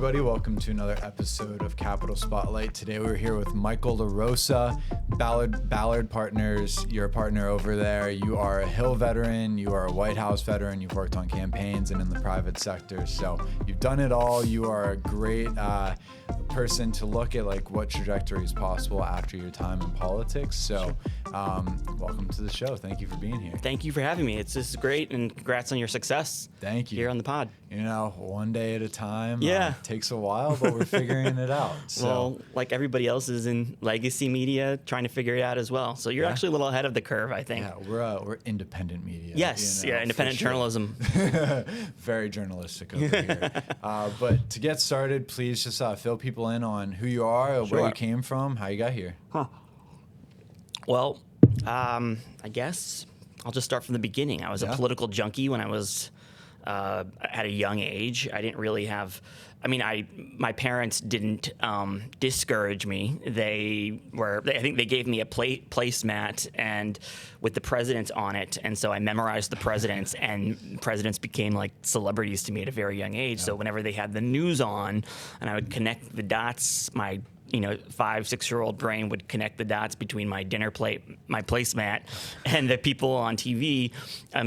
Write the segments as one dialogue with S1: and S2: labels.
S1: everybody. Welcome to another episode of Capital Spotlight. Today we're here with Michael LaRosa, Ballard Partners. You're a partner over there. You are a Hill veteran. You are a White House veteran. You've worked on campaigns and in the private sector. So you've done it all. You are a great person to look at like what trajectory is possible after your time in politics. So welcome to the show. Thank you for being here.
S2: Thank you for having me. This is great, and congrats on your success.
S1: Thank you.
S2: Here on the pod.
S1: You know, one day at a time.
S2: Yeah.
S1: Takes a while, but we're figuring it out. So.
S2: Well, like everybody else is in legacy media, trying to figure it out as well. So you're actually a little ahead of the curve, I think.
S1: Yeah, we're independent media.
S2: Yes,
S1: you know,
S2: independent journalism.
S1: Very journalistic over here. But to get started, please just fill people in on who you are, where you came from, how you got here.
S2: Well, I guess I'll just start from the beginning. I was a political junkie when I was at a young age. I didn't really have, my parents didn't discourage me. I think they gave me a placemat and with the presidents on it. And so I memorized the presidents, and presidents became like celebrities to me at a very young age. So whenever they had the news on and I would connect the dots, my 5-6-year-old brain would connect the dots between my dinner plate, my placemat, and the people on TV.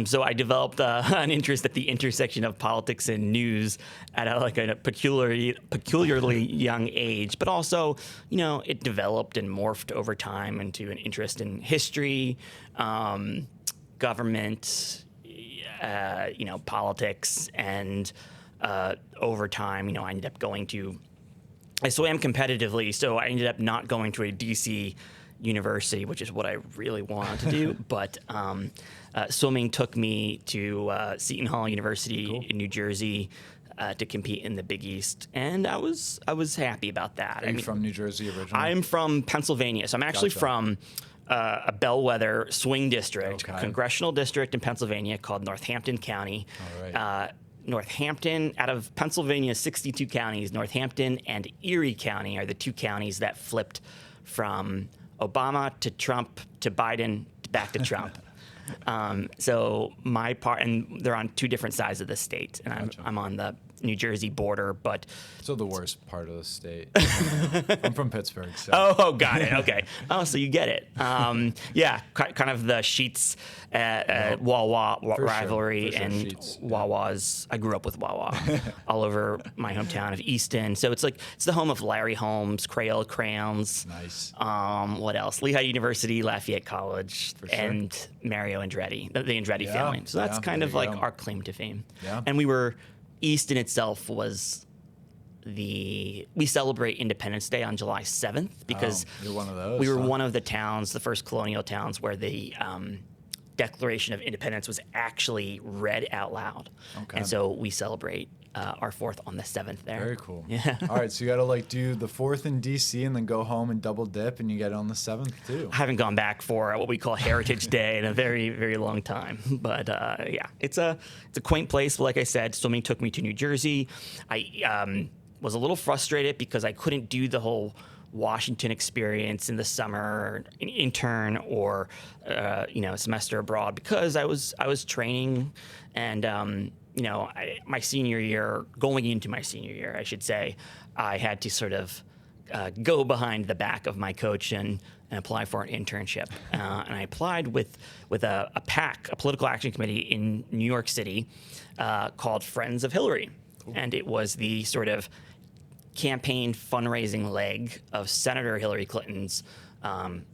S2: So I developed an interest at the intersection of politics and news at a peculiarly young age. But also, it developed and morphed over time into an interest in history, government, politics, and over time, I ended up going to. I swam competitively, so I ended up not going to a DC university, which is what I really wanted to do. But swimming took me to Seton Hall University in New Jersey to compete in the Big East, and I was happy about that.
S1: Are you from New Jersey originally?
S2: I'm from Pennsylvania, so I'm actually from a bellwether swing district, congressional district in Pennsylvania called Northampton County.
S1: All right.
S2: Northampton, out of Pennsylvania's 62 counties, Northampton and Erie County are the two counties that flipped from Obama to Trump to Biden back to Trump. So my part, and they're on two different sides of the state, and I'm on the New Jersey border, but
S1: so the worst part of the state. I'm from Pittsburgh. So.
S2: Oh, got it. Okay. Oh, so you get it. Kind of the Sheetz Wawa rivalry and
S1: Sheetz,
S2: Wawa's. I grew up with Wawa all over my hometown of Easton. So it's the home of Larry Holmes, Crayola Crayons.
S1: Nice.
S2: What else? Lehigh University, Lafayette College, and Mario Andretti, the Andretti family. So that's kind of like our claim to fame. Yeah. And Easton itself was we celebrate Independence Day on July 7th because
S1: you're one of those,
S2: we were one of the towns, the first colonial towns where the Declaration of Independence was actually read out loud. Okay. And so we celebrate our 4th on the 7th there.
S1: Very cool.
S2: Yeah.
S1: All right, so you got to do the 4th in D.C. and then go home and double dip, and you get it on the 7th too.
S2: I haven't gone back for what we call Heritage Day in a very, very long time. But it's a quaint place. But like I said, swimming took me to New Jersey. I was a little frustrated because I couldn't do the whole Washington experience in the summer, an intern or a semester abroad because I was training and my senior year, going into my senior year, I should say, I had to sort of go behind the back of my coach and apply for an internship. And I applied with a PAC, a political action committee in New York City called Friends of Hillary. Cool. And it was the sort of campaign fundraising leg of Senator Hillary Clinton's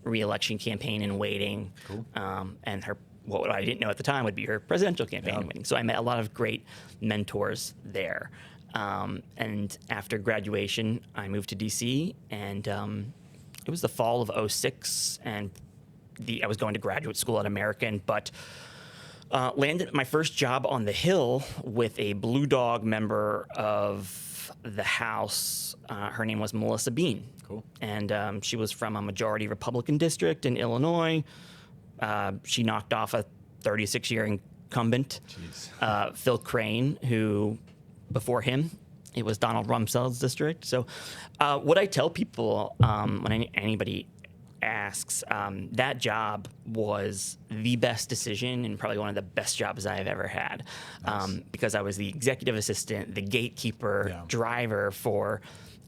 S2: re-election campaign in waiting. Cool. And what I didn't know at the time would be her presidential campaign in waiting. So I met a lot of great mentors there. And after graduation, I moved to DC, and it was the fall of '06, and I was going to graduate school at American, but landed my first job on the Hill with a Blue Dog member of the House. Her name was Melissa Bean.
S1: Cool.
S2: And she was from a majority Republican district in Illinois. She knocked off a 36-year incumbent, Phil Crane, who before him, it was Donald Rumsfeld's district. So what I tell people when anybody asks, that job was the best decision and probably one of the best jobs I have ever had.
S1: Nice.
S2: Because I was the executive assistant, the gatekeeper, driver for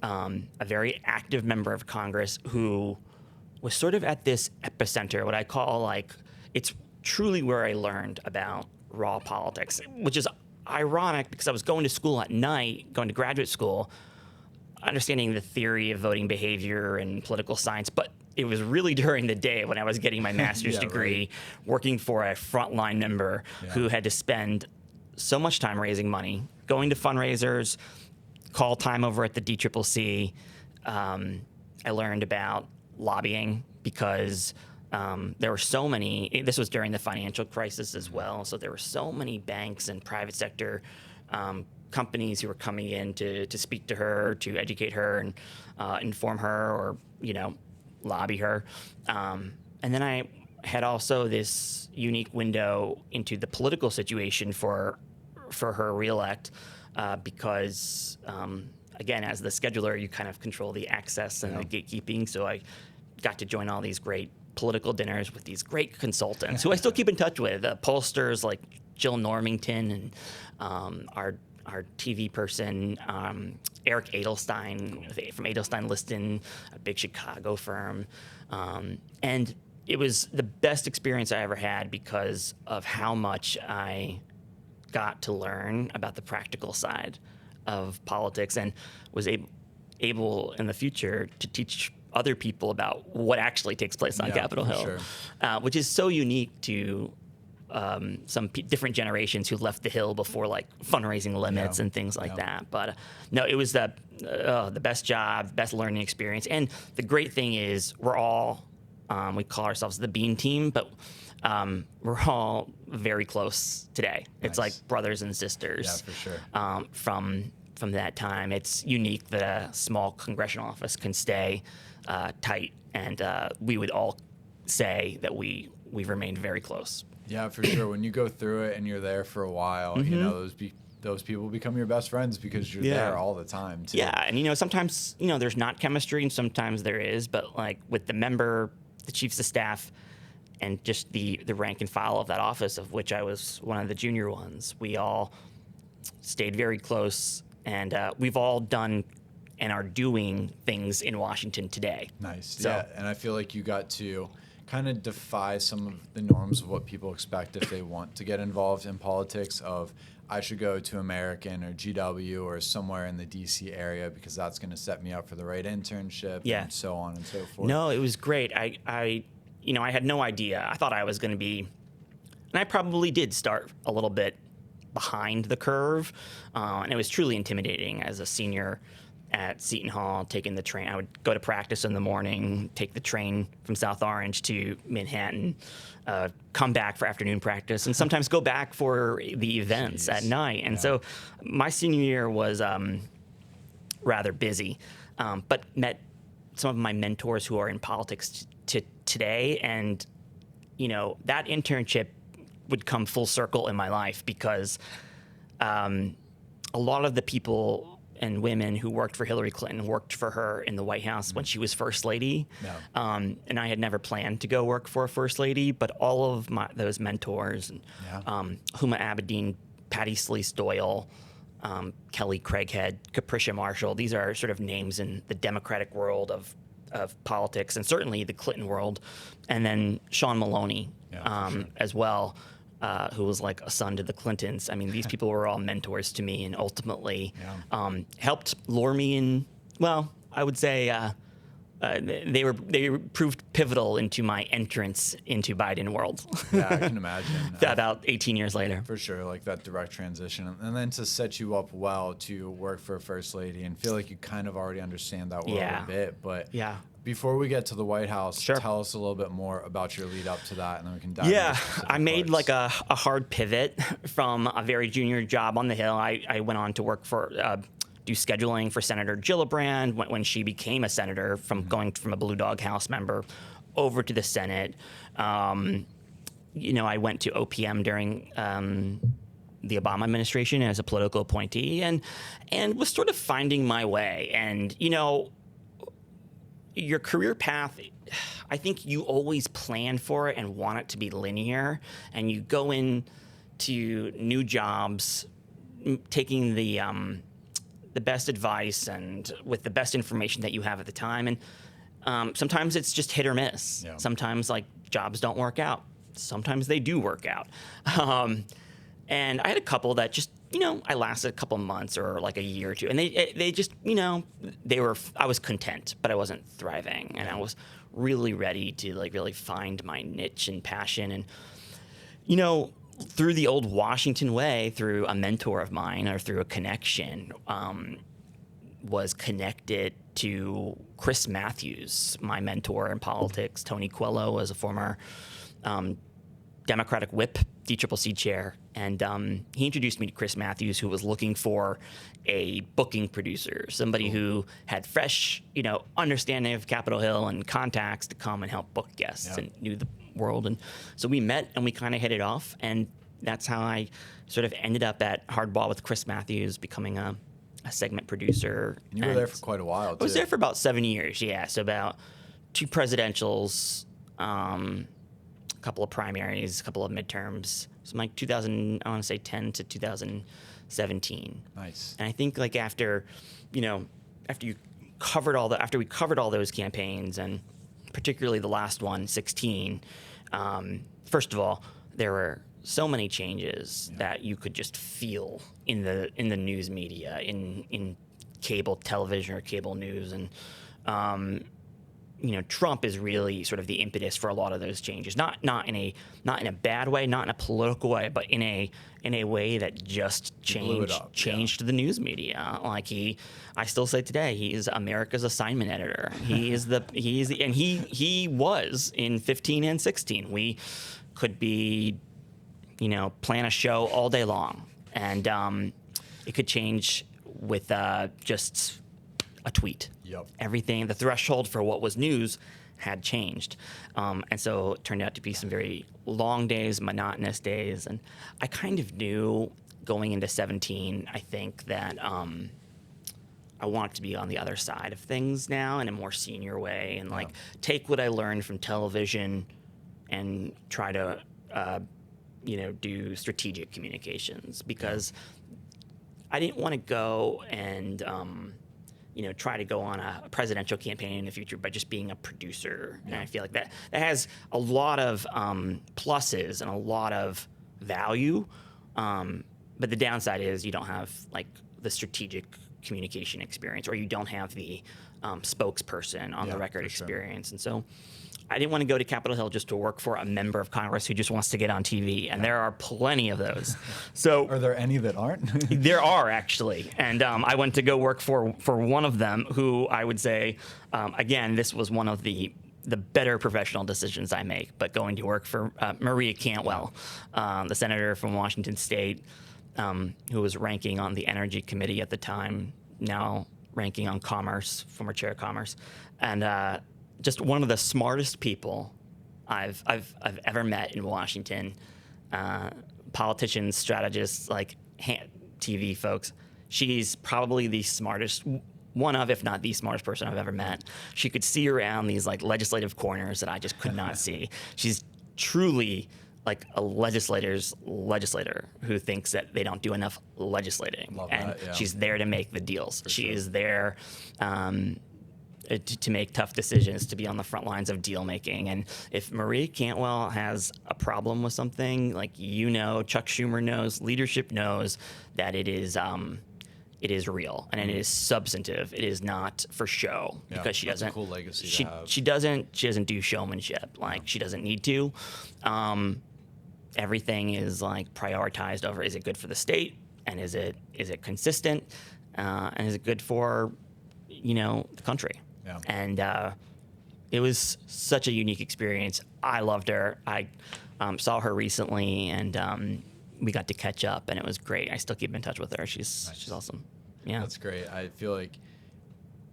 S2: a very active member of Congress who was sort of at this epicenter, what I call like, it's truly where I learned about raw politics, which is ironic because I was going to school at night, going to graduate school, understanding the theory of voting behavior and political science, but it was really during the day when I was getting my master's degree, working for a frontline member who had to spend so much time raising money, going to fundraisers, call time over at the DCCC. I learned about lobbying because there were so many, this was during the financial crisis as well, so there were so many banks and private sector companies who were coming in to speak to her, to educate her and inform her or, lobby her. And then I had also this unique window into the political situation for her reelect because, again, as the scheduler, you kind of control the access and the gatekeeping. So I got to join all these great political dinners with these great consultants who I still keep in touch with, pollsters like Jill Normington and our TV person, Eric Edelstein from Edelstein Liston, a big Chicago firm. And it was the best experience I ever had because of how much I got to learn about the practical side of politics and was able in the future to teach other people about what actually takes place on Capitol Hill, which is so unique to some different generations who left the Hill before like fundraising limits and things like that. But no, it was the best job, best learning experience. And the great thing is we're all, we call ourselves the Bean Team, but we're all very close today. It's like brothers and sisters.
S1: Yeah, for sure.
S2: From that time. It's unique that a small congressional office can stay tight, and we would all say that we've remained very close.
S1: Yeah, for sure. When you go through it and you're there for a while, those people become your best friends because you're there all the time too.
S2: Yeah, and sometimes there's not chemistry, and sometimes there is. But like with the member, the chiefs of staff, and just the rank and file of that office, of which I was one of the junior ones, we all stayed very close, and we've all done and are doing things in Washington today.
S1: Nice. So, yeah, and I feel like you got to kind of defy some of the norms of what people expect if they want to get involved in politics of I should go to American or GW or somewhere in the DC area because that's going to set me up for the right internship and so on and so forth.
S2: No, it was great. I had no idea. I thought I was going to be, and I probably did start a little bit behind the curve, and it was truly intimidating as a senior at Seton Hall, taking the train. I would go to practice in the morning, take the train from South Orange to Manhattan, come back for afternoon practice, and sometimes go back for the events at night. And so my senior year was rather busy, but met some of my mentors who are in politics today. And, that internship would come full circle in my life because a lot of the people and women who worked for Hillary Clinton worked for her in the White House when she was First Lady. And I had never planned to go work for a First Lady, but all of those mentors, Huma Abedin, Patty Sleece Doyle, Kelly Craighead, Capricia Marshall, these are sort of names in the Democratic world of politics, and certainly the Clinton world. And then Sean Maloney as well. Who was like a son to the Clintons. I mean, these people were all mentors to me and ultimately helped lure me in. Well, I would say they proved pivotal into my entrance into Biden world.
S1: Yeah, I can imagine.
S2: About 18 years later.
S1: For sure, like that direct transition. And then to set you up well to work for a First Lady and feel like you kind of already understand that world a bit. But before we get to the White House, tell us a little bit more about your lead up to that, and then we can dive into
S2: I made like a hard pivot from a very junior job on the Hill. I went on to work for, do scheduling for Senator Gillibrand when she became a senator, from going from a Blue Dog House member over to the Senate. I went to OPM during the Obama administration as a political appointee and was sort of finding my way. And, your career path, I think you always plan for it and want it to be linear, and you go into new jobs taking the best advice and with the best information that you have at the time. And sometimes it's just hit or miss. Yeah. Sometimes like jobs don't work out. Sometimes they do work out. And I had a couple that just, I lasted a couple months or like a year or two, and they just, I was content, but I wasn't thriving, and I was really ready to like really find my niche and passion. And, through the old Washington way, through a mentor of mine or through a connection, was connected to Chris Matthews, my mentor in politics. Tony Coelho was a former Democratic whip, DCCC chair, and he introduced me to Chris Matthews, who was looking for a booking producer, somebody who had fresh, understanding of Capitol Hill and contacts to come and help book guests and knew the world. And so we met and we kind of hit it off, and that's how I sort of ended up at Hardball with Chris Matthews, becoming a segment producer.
S1: And you were there for quite a while, too.
S2: I was there for about 7 years, yeah. So about 2 presidentials, a couple of primaries, a couple of midterms. So like 2010 to 2017. Nice. And I think like after we covered all those campaigns, and particularly the last one, 16, first of all, there were so many changes that you could just feel in the news media, in cable television or cable news. And Trump is really sort of the impetus for a lot of those changes. Not in a bad way, not in a political way, but in a way that just changed the news media. Like I still say today, he is America's assignment editor. He was in 15 and 16. We could be, plan a show all day long, and it could change with just a tweet. Yep. Everything, the threshold for what was news had changed. And so it turned out to be some very long days, monotonous days. And I kind of knew going into 17, I think that I wanted to be on the other side of things now in a more senior way, and take what I learned from television and try to, do strategic communications, because I didn't want to go and, try to go on a presidential campaign in the future by just being a producer. Yeah. And I feel like that has a lot of pluses and a lot of value. But the downside is you don't have like the strategic communication experience, or you don't have the spokesperson on the record experience. And so I didn't want to go to Capitol Hill just to work for a member of Congress who just wants to get on TV, and there are plenty of those. So,
S1: are there any that aren't?
S2: There are, actually, and I went to go work for one of them, who I would say, again, this was one of the better professional decisions I make. But going to work for Maria Cantwell, the senator from Washington State, who was ranking on the Energy Committee at the time, now ranking on Commerce, former chair of Commerce, and just one of the smartest people I've ever met in Washington. Politicians, strategists, like TV folks. She's probably the smartest, one of, if not the smartest person I've ever met. She could see around these like legislative corners that I just could not see. She's truly like a legislator who thinks that they don't do enough legislating.
S1: Love
S2: and
S1: that, yeah.
S2: She's there to make the deals.
S1: For
S2: she
S1: sure.
S2: is there to make tough decisions, to be on the front lines of deal making. And if Maria Cantwell has a problem with something, like, Chuck Schumer knows, leadership knows that it is real and it is substantive. It is not for show, because she doesn't.
S1: That's a cool legacy
S2: she
S1: to have.
S2: she doesn't do showmanship. Like, she doesn't need to. Everything is like prioritized over, is it good for the state, and is it consistent, and is it good for the country. Yeah. And it was such a unique experience. I loved her. I saw her recently, and we got to catch up, and it was great. I still keep in touch with her. She's awesome. Yeah,
S1: that's great. I feel like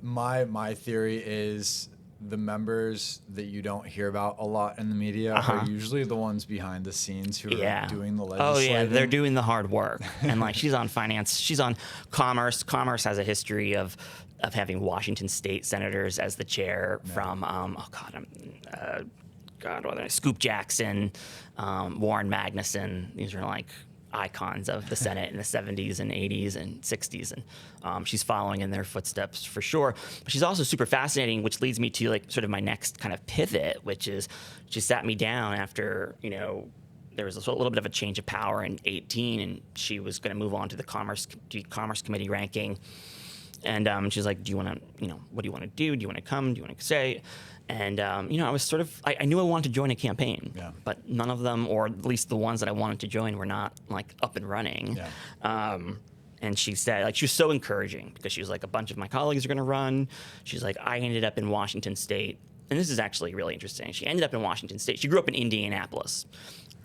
S1: my theory is the members that you don't hear about a lot in the media are usually the ones behind the scenes who are doing the legislating.
S2: Oh yeah, they're doing the hard work. And like, she's on finance, she's on commerce. Commerce has a history of of having Washington State senators as the chair from Scoop Jackson, Warren Magnuson. These are like icons of the Senate in the 70s and 80s and 60s, and she's following in their footsteps for sure. But she's also super fascinating, which leads me to like sort of my next kind of pivot, which is she sat me down after, you know, there was a little bit of a change of power in 2018, and she was going to move on to the Commerce Committee ranking. And she's like, do you want to, you know, what do you want to do? Do you want to come? Do you want to say? And, you know, I was sort of, I knew I wanted to join a campaign, but none of them, or at least the ones that I wanted to join, were not like up and running. And she said, like, she was so encouraging because she was like, a bunch of my colleagues are going to run. She's like, I ended up in Washington State. And this is actually really interesting. She ended up in Washington State. She grew up in Indianapolis.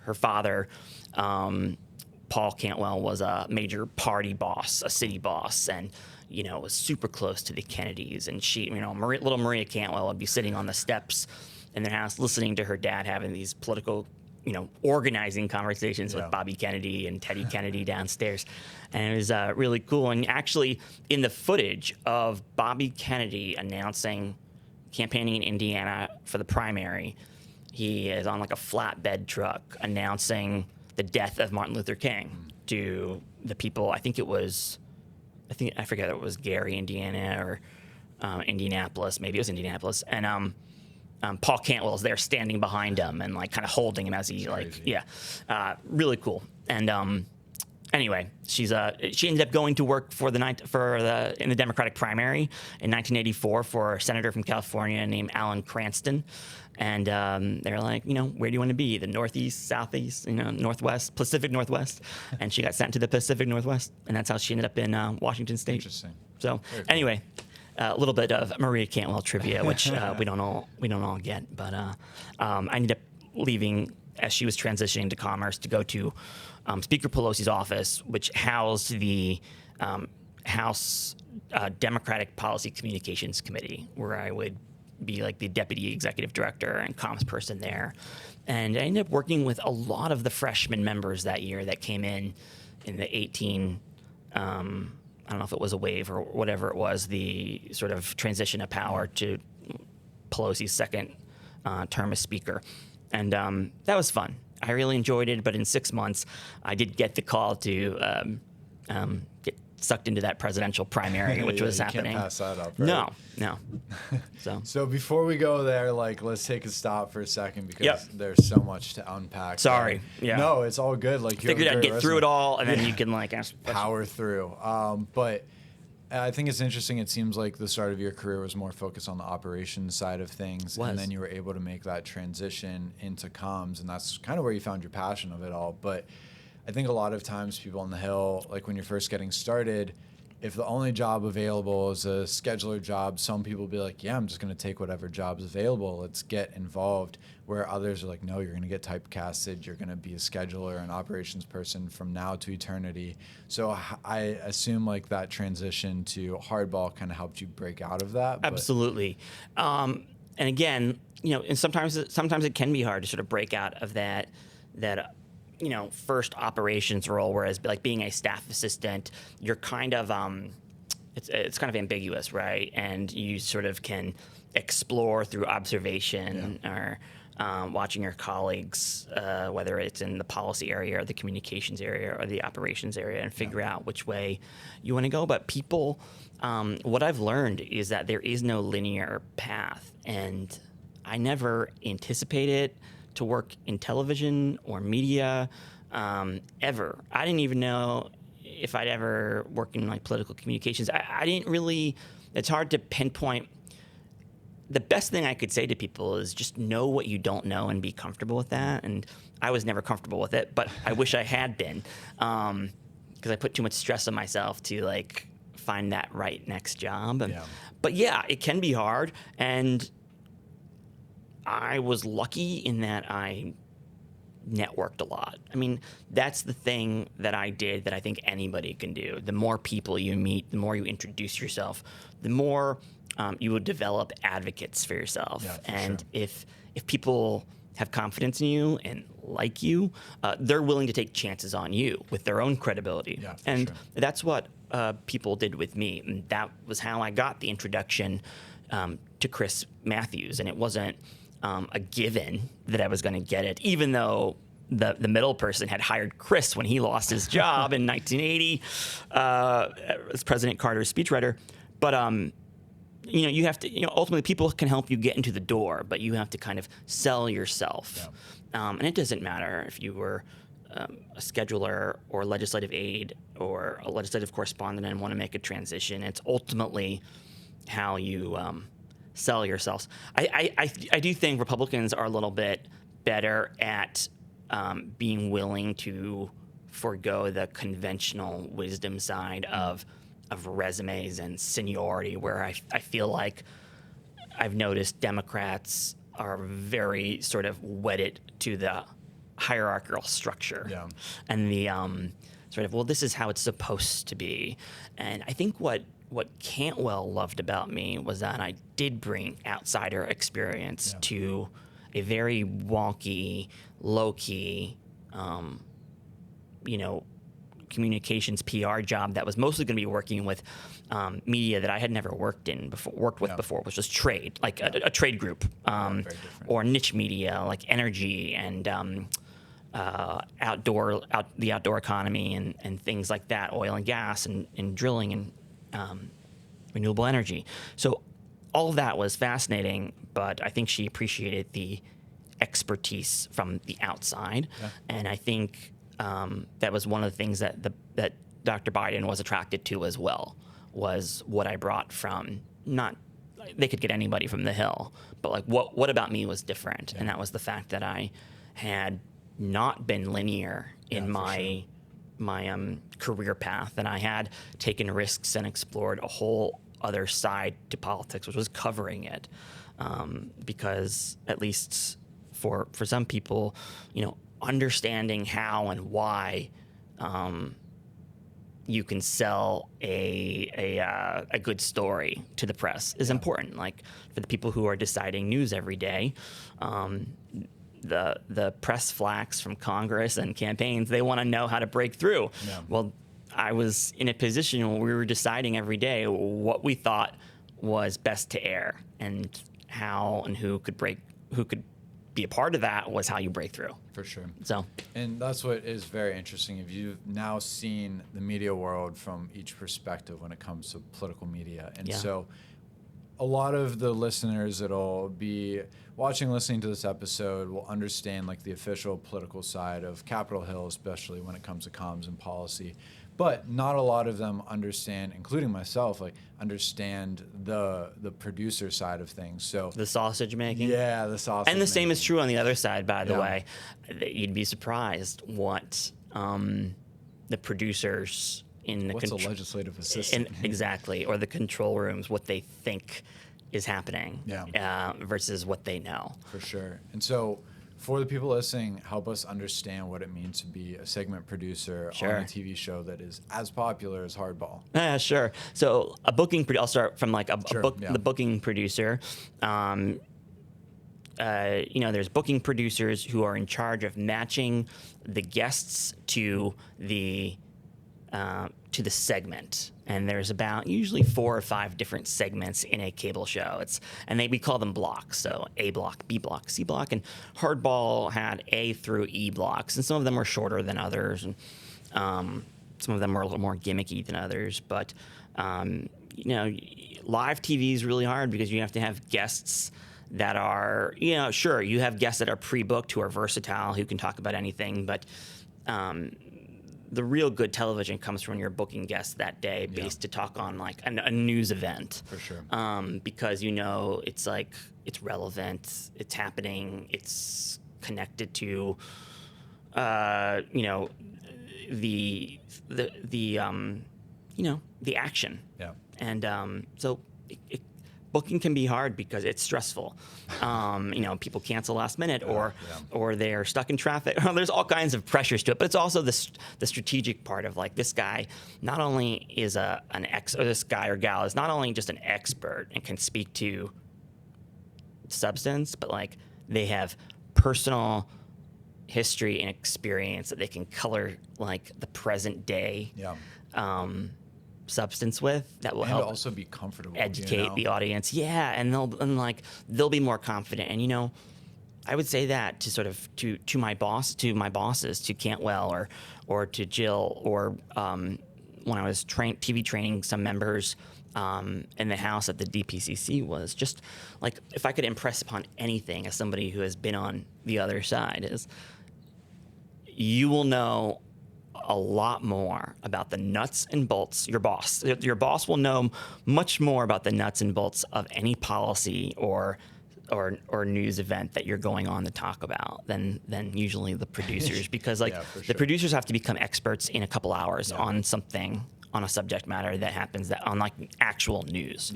S2: Her father, Paul Cantwell, was a major party boss, a city boss, and, you know, was super close to the Kennedys. And she, you know, little Maria Cantwell would be sitting on the steps in their house listening to her dad having these political, you know, organizing conversations with Bobby Kennedy and Teddy Kennedy downstairs. And it was really cool. And actually, in the footage of Bobby Kennedy announcing campaigning in Indiana for the primary, he is on like a flatbed truck announcing the death of Martin Luther King to the people. I forget if it was Gary, Indiana, or Indianapolis. Maybe it was Indianapolis. And Paul Cantwell is there standing behind him and like kind of holding him as he really cool. And anyway, she ended up going to work in the Democratic primary in 1984 for a senator from California named Alan Cranston. And they're like, you know, where do you want to be? The Northeast, Southeast, you know, Northwest, Pacific Northwest. And she got sent to the Pacific Northwest, and that's how she ended up in Washington State.
S1: Interesting.
S2: So anyway, a little bit of Maria Cantwell trivia, which we don't all get. But I ended up leaving as she was transitioning to Commerce to go to Speaker Pelosi's office, which housed the House Democratic Policy Communications Committee, where I would be like the deputy executive director and comms person there. And I ended up working with a lot of the freshman members that year that came in the 18, I don't know if it was a wave or whatever it was, the sort of transition of power to Pelosi's second term as speaker. And that was fun. I really enjoyed it, but in 6 months, I did get the call to get sucked into that presidential primary, which was happening.
S1: Can't pass that up, right?
S2: No.
S1: So before we go there, like, let's take a stop for a second because there's so much to unpack.
S2: Sorry. Yeah.
S1: No, it's all good. Like, you
S2: figured I'd get through it all, and then you can like
S1: power through. But I think it's interesting. It seems like the start of your career was more focused on the operations side of things, and then you were able to make that transition into comms, and that's kind of where you found your passion of it all. But I think a lot of times people on the Hill, like when you're first getting started, if the only job available is a scheduler job, some people will be like, yeah, I'm just going to take whatever job's available. Let's get involved. Where others are like, no, you're going to get typecasted. You're going to be a scheduler, an operations person from now to eternity. So I assume like that transition to Hardball kind of helped you break out of that.
S2: Absolutely. And again, you know, and sometimes it can be hard to sort of break out of that you know, first operations role, whereas like being a staff assistant, you're kind of it's kind of ambiguous, right? And you sort of can explore through observation or watching your colleagues, whether it's in the policy area or the communications area or the operations area, and figure out which way you want to go. But people, what I've learned is that there is no linear path, and I never anticipated to work in television or media ever. I didn't even know if I'd ever work in like political communications. I didn't really, it's hard to pinpoint. The best thing I could say to people is just know what you don't know and be comfortable with that. And I was never comfortable with it, but I wish I had been, because I put too much stress on myself to like find that right next job. But yeah, it can be hard. And I was lucky in that I networked a lot. I mean, that's the thing that I did that I think anybody can do. The more people you meet, the more you introduce yourself, the more you will develop advocates for yourself. And if people have confidence in you and like you, they're willing to take chances on you with their own credibility. That's what people did with me. And that was how I got the introduction to Chris Matthews. And it wasn't a given that I was going to get it, even though the middle person had hired Chris when he lost his job in 1980 as President Carter's speechwriter. But you have to, ultimately people can help you get into the door, but you have to kind of sell yourself. Yeah. And it doesn't matter if you were a scheduler or legislative aide or a legislative correspondent and want to make a transition. It's ultimately how you sell yourselves. I do think Republicans are a little bit better at being willing to forego the conventional wisdom side of resumes and seniority, where I feel like I've noticed Democrats are very sort of wedded to the hierarchical structure. Yeah. And the sort of, well, this is how it's supposed to be. And I think what Cantwell loved about me was that I did bring outsider experience to a very wonky, low-key, communications PR job that was mostly going to be working with media that I had never worked with before, which was trade, like a trade group, or niche media like energy and the outdoor economy and things like that, oil and gas and drilling and renewable energy. So all of that was fascinating, but I think she appreciated the expertise from the outside, and I think that was one of the things that Dr. Biden was attracted to as well, was what I brought from, not, they could get anybody from the Hill, but like what about me was different, and that was the fact that I had not been linear in my career path, and I had taken risks and explored a whole other side to politics, which was covering it, because at least for some people, understanding how and why you can sell a good story to the press is important. Like for the people who are deciding news every day, the press flacks from Congress and campaigns, they want to know how to break through. Yeah. Well, I was in a position where we were deciding every day what we thought was best to air, and how and who could be a part of that was how you break through.
S1: For sure.
S2: So,
S1: and that's what is very interesting. If you've now seen the media world from each perspective when it comes to political media, and so a lot of the listeners that'll be watching, listening to this episode will understand like the official political side of Capitol Hill, especially when it comes to comms and policy. But not a lot of them understand, including myself, understand the producer side of things. So
S2: the sausage making?
S1: Yeah, the sausage
S2: And the same is true on the other side, by the
S1: Yeah.
S2: way. You'd be surprised what the producers in the
S1: What's a legislative assistant?
S2: Exactly, or the control rooms, what they think is happening versus what they know.
S1: For sure. And so for the people listening, help us understand what it means to be a segment producer on a TV show that is as popular as Hardball.
S2: Sure. So I'll start from the booking producer. There's booking producers who are in charge of matching the guests to the segment, and there's about usually 4 or 5 different segments in a cable show. We call them blocks, so A block, B block, C block, and Hardball had A through E blocks, and some of them were shorter than others, and some of them were a little more gimmicky than others. But live TV is really hard because you have to have guests that are, sure, you have guests that are pre-booked who are versatile, who can talk about anything, but the real good television comes from when you're booking guests that day based to talk on like a news event. For sure. Because it's relevant, it's happening, it's connected to the action. Yeah. And so booking can be hard because it's stressful. People cancel last minute, or they're stuck in traffic. There's all kinds of pressures to it, but it's also the strategic part of like, this guy not only is this guy or gal is not only just an expert and can speak to substance, but like they have personal history and experience that they can color like the present day. Yeah. substance with that will help
S1: also be comfortable,
S2: educate the audience. Yeah, and they'll be more confident. And I would say that to sort of to my bosses, to Cantwell or to Jill, or when I was TV training some members in the House at the DPCC, was just like, if I could impress upon anything as somebody who has been on the other side, is you will know a lot more about the nuts and bolts. Your boss will know much more about the nuts and bolts of any policy or news event that you're going on to talk about than usually the producers, because the producers have to become experts in a couple hours on something, on a subject matter that happens, that on like actual news.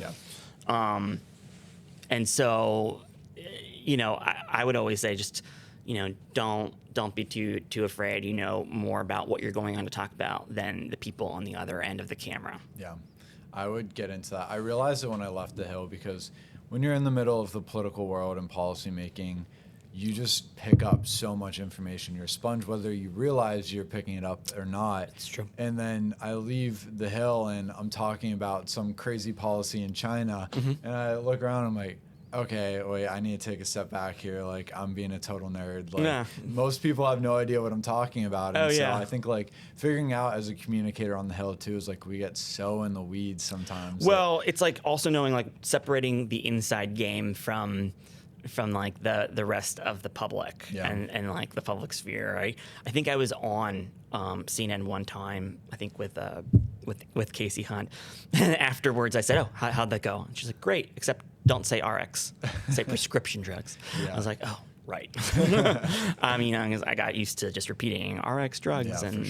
S2: And so I would always say, just don't be too afraid. You know more about what you're going on to talk about than the people on the other end of the camera.
S1: Yeah, I would get into that. I realized it when I left the Hill, because when you're in the middle of the political world and policy making, you just pick up so much information. You're a sponge, whether you realize you're picking it up or not.
S2: It's true.
S1: And then I leave the Hill and I'm talking about some crazy policy in China, and I look around and I'm like, okay, wait, I need to take a step back here. Like, I'm being a total nerd. Like, most people have no idea what I'm talking about. And so I think, like, figuring out as a communicator on the Hill, too, is, like, we get so in the weeds sometimes.
S2: Well, it's, like, also knowing, like, separating the inside game from like the rest of the public and like the public sphere. I think I was on CNN one time, I think with Casey Hunt. And afterwards I said, "Oh, how'd that go?" And she's like, "Great, except don't say RX, say prescription drugs." I was like, "Oh, right." I mean, I got used to just repeating RX drugs, and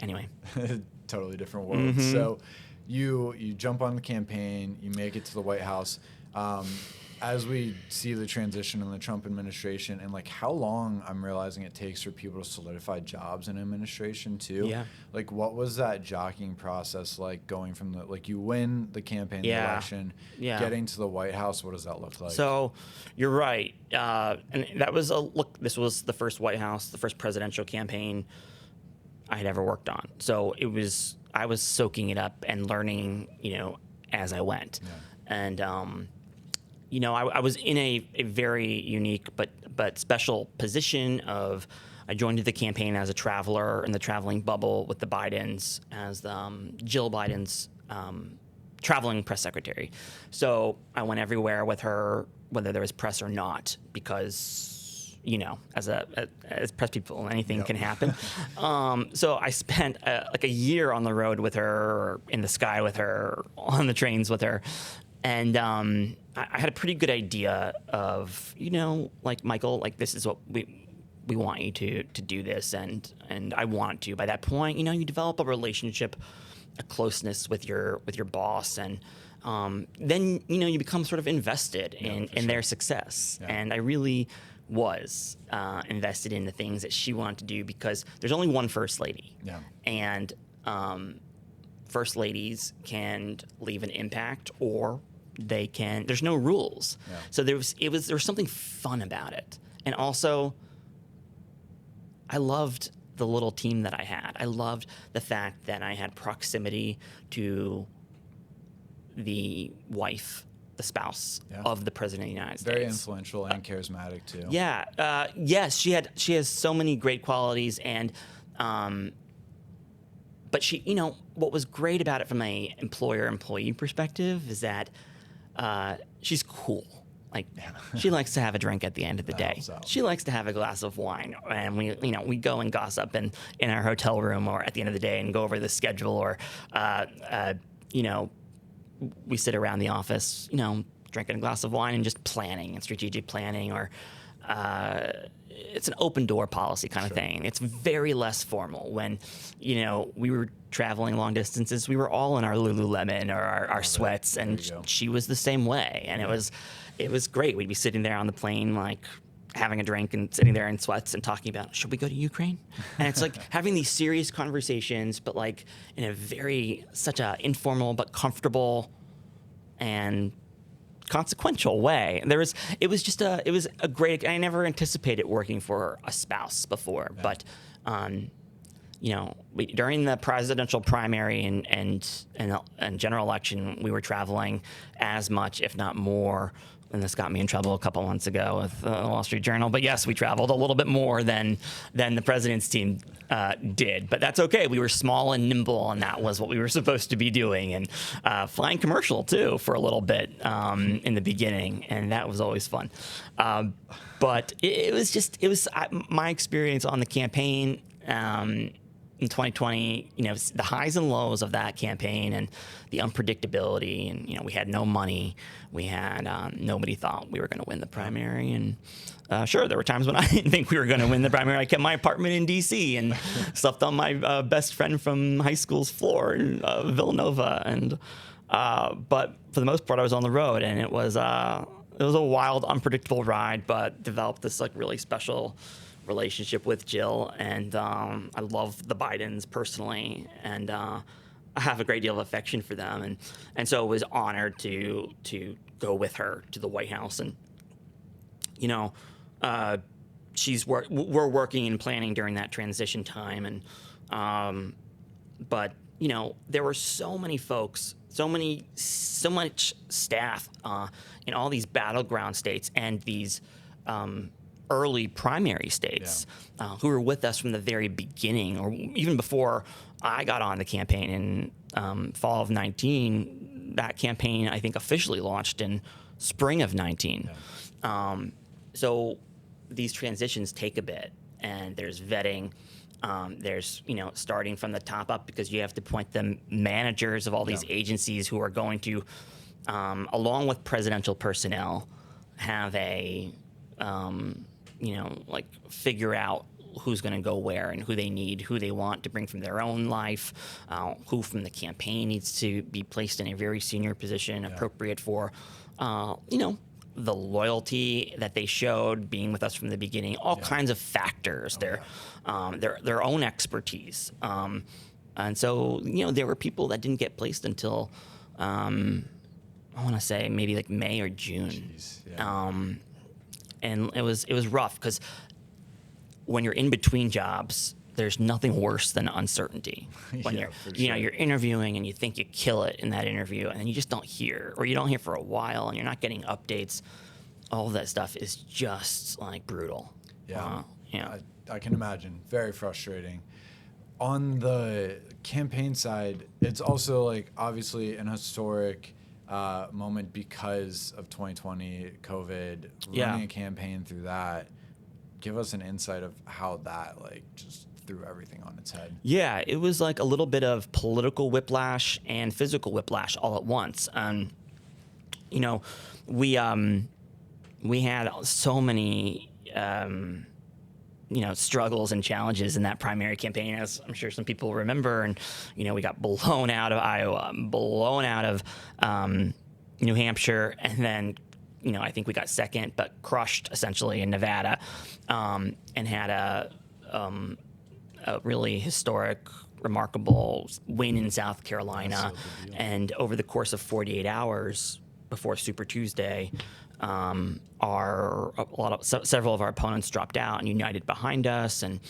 S2: anyway.
S1: Totally different world. So you jump on the campaign, you make it to the White House. As we see the transition in the Trump administration, and like how long I'm realizing it takes for people to solidify jobs in administration too. Like, what was that jockeying process like, going from the, like, you win the campaign election, getting to the White House? What does that look like? So
S2: you're right. And that was this was the first White House, the first presidential campaign I had ever worked on. So I was soaking it up and learning, as I went. And, I was in a very unique but special position of, I joined the campaign as a traveler in the traveling bubble with the Bidens, as Jill Biden's traveling press secretary. So I went everywhere with her, whether there was press or not, because as press people, anything can happen. So I spent like a year on the road with her, or in the sky with her, on the trains with her. And I had a pretty good idea of, like, Michael, like, this is what we want you to do this, and I want to. By that point, you develop a relationship, a closeness with your boss, and then you become sort of invested in their success. And I really was invested in the things that she wanted to do, because there's only one first lady, and first ladies can leave an impact, or they can. There's no rules. So there was something fun about it, and also I loved the little team that I had. I loved the fact that I had proximity to the wife, the spouse of the president of the United States.
S1: Very influential and charismatic too.
S2: Yes, she has so many great qualities, and but she, what was great about it from a employer-employee perspective is that she's cool. Like, she likes to have a drink at the end of the day. She likes to have a glass of wine, and we go and gossip in our hotel room, or at the end of the day, and go over the schedule, or we sit around the office, drinking a glass of wine and just planning and strategic planning, or it's an open door policy kind of thing. It's very less formal. When we were traveling long distances, we were all in our Lululemon or our sweats, and she was the same way. And it was great. We'd be sitting there on the plane, like, having a drink and sitting there in sweats and talking about, should we go to Ukraine? And it's like having these serious conversations, but like in a such a informal but comfortable and consequential way. It was a great. I never anticipated working for a spouse before, but during the presidential primary and general election, we were traveling as much, if not more. And this got me in trouble a couple months ago with the Wall Street Journal. But yes, we traveled a little bit more than the president's team did. But that's okay. We were small and nimble, and that was what we were supposed to be doing. And flying commercial, too, for a little bit in the beginning. And that was always fun. But it was my experience on the campaign in 2020, the highs and lows of that campaign and the unpredictability. And, we had no money. We had nobody thought we were going to win the primary. And sure, there were times when I didn't think we were going to win the primary. I kept my apartment in D.C. and slept on my best friend from high school's floor in Villanova. And but for the most part, I was on the road, and it was a wild, unpredictable ride, but developed this really special relationship with Jill, and I love the Bidens personally, and I have a great deal of affection for them, and so I was honored to go with her to the White House, and we're working and planning during that transition time, and but there were so many folks, so much staff in all these battleground states and these early primary states who were with us from the very beginning, or even before I got on the campaign in fall of 19. That campaign, I think, officially launched in spring of 19. So these transitions take a bit, and there's vetting. There's, starting from the top up, because you have to appoint the managers of all these agencies who are going to, along with presidential personnel, have a figure out who's going to go where and who they need, who they want to bring from their own life, who from the campaign needs to be placed in a very senior position appropriate for, the loyalty that they showed being with us from the beginning, all kinds of factors, their own expertise. And so, there were people that didn't get placed until, I want to say maybe May or June. And it was rough, because when you're in between jobs, there's nothing worse than uncertainty. When you're interviewing and you think you kill it in that interview, and then you just don't hear, or you don't hear for a while, and you're not getting updates. All of that stuff is just brutal.
S1: I can imagine. Very frustrating. On the campaign side, it's also obviously an historic moment because of 2020, COVID, running a campaign through that. Give us an insight of how that just threw everything on its head. Yeah,
S2: it was a little bit of political whiplash and physical whiplash all at once. We had so many struggles and challenges in that primary campaign, as I'm sure some people remember. And, we got blown out of Iowa, blown out of New Hampshire, and then, I think we got second, but crushed essentially in Nevada, and had a really historic, remarkable win in South Carolina. And over the course of 48 hours before Super Tuesday, several of our opponents dropped out and united behind us, and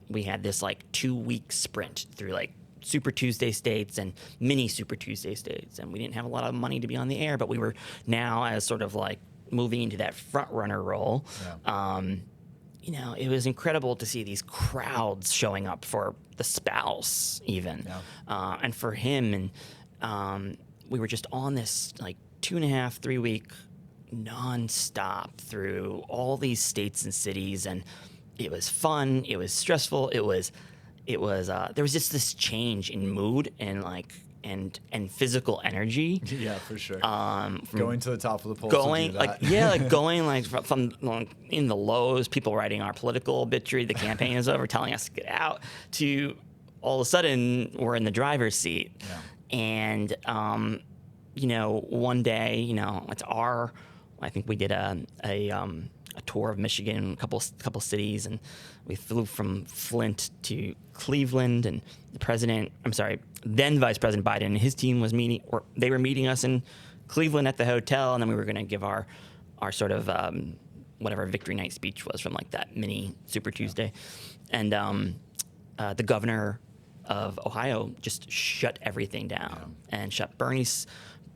S2: we had this 2-week sprint through Super Tuesday states and mini Super Tuesday states, and we didn't have a lot of money to be on the air, but we were now as sort of moving into that front runner role. It was incredible to see these crowds showing up for the spouse even, and for him, and we were just on this 2.5, 3 week nonstop through all these states and cities, and it was fun. It was stressful. It was there was just this change in mood and and physical energy.
S1: Yeah, for sure. Going to the top of the polls.
S2: Going going from in the lows, people writing our political obituary, the campaign is over, telling us to get out, to all of a sudden we're in the driver's seat. And one day, it's I think we did a tour of Michigan, a couple cities, and we flew from Flint to Cleveland, and then Vice President Biden and his team they were meeting us in Cleveland at the hotel, and then we were going to give our sort of whatever victory night speech was from that mini Super Tuesday, and the governor of Ohio just shut everything down and shut Bernie's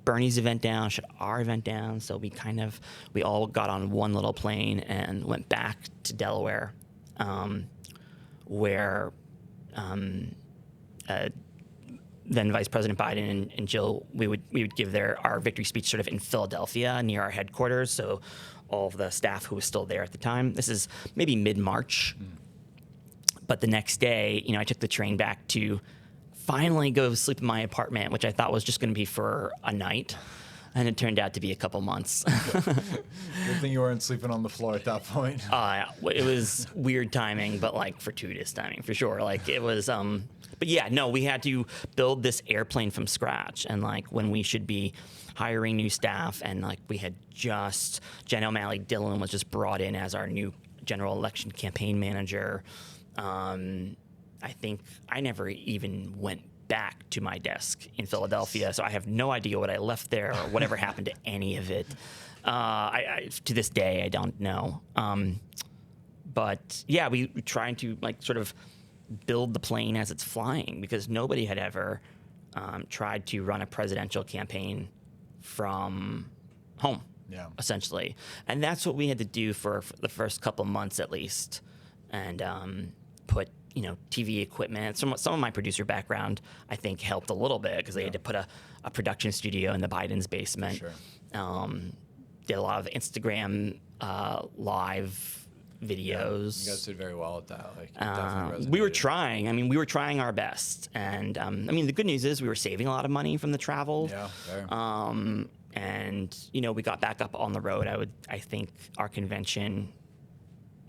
S2: event down, shut our event down. So we all got on one little plane and went back to Delaware, where then Vice President Biden and Jill, we would give our victory speech sort of in Philadelphia near our headquarters. So all of the staff who was still there at the time. This is maybe mid-March. But the next day, I took the train back to finally go sleep in my apartment, which I thought was just going to be for a night. And it turned out to be a couple months.
S1: Good thing you weren't sleeping on the floor at that point.
S2: It was weird timing, but like fortuitous timing for sure. Like it was, but yeah, no, we had to build this airplane from scratch. And like when we should be hiring new staff, and like we had just, Jen O'Malley Dillon was just brought in as our new general election campaign manager. I think I never even went back to my desk in Philadelphia, so I have no idea what I left there or whatever happened to any of it. To this day, I don't know. But yeah, we tried to like sort of build the plane as it's flying, because nobody had ever tried to run a presidential campaign from home, essentially. And that's what we had to do for the first couple months at least, and put TV equipment. Some of my producer background, I think, helped a little bit, because they had to put a production studio in the Biden's basement.
S1: Sure.
S2: Did a lot of Instagram live videos.
S1: You guys did very well at that. Like, it definitely
S2: we were
S1: resonated.
S2: trying. I mean, we were trying our best. And I mean, the good news is we were saving a lot of money from the travel.
S1: Yeah, fair.
S2: And we got back up on the road. I think our convention,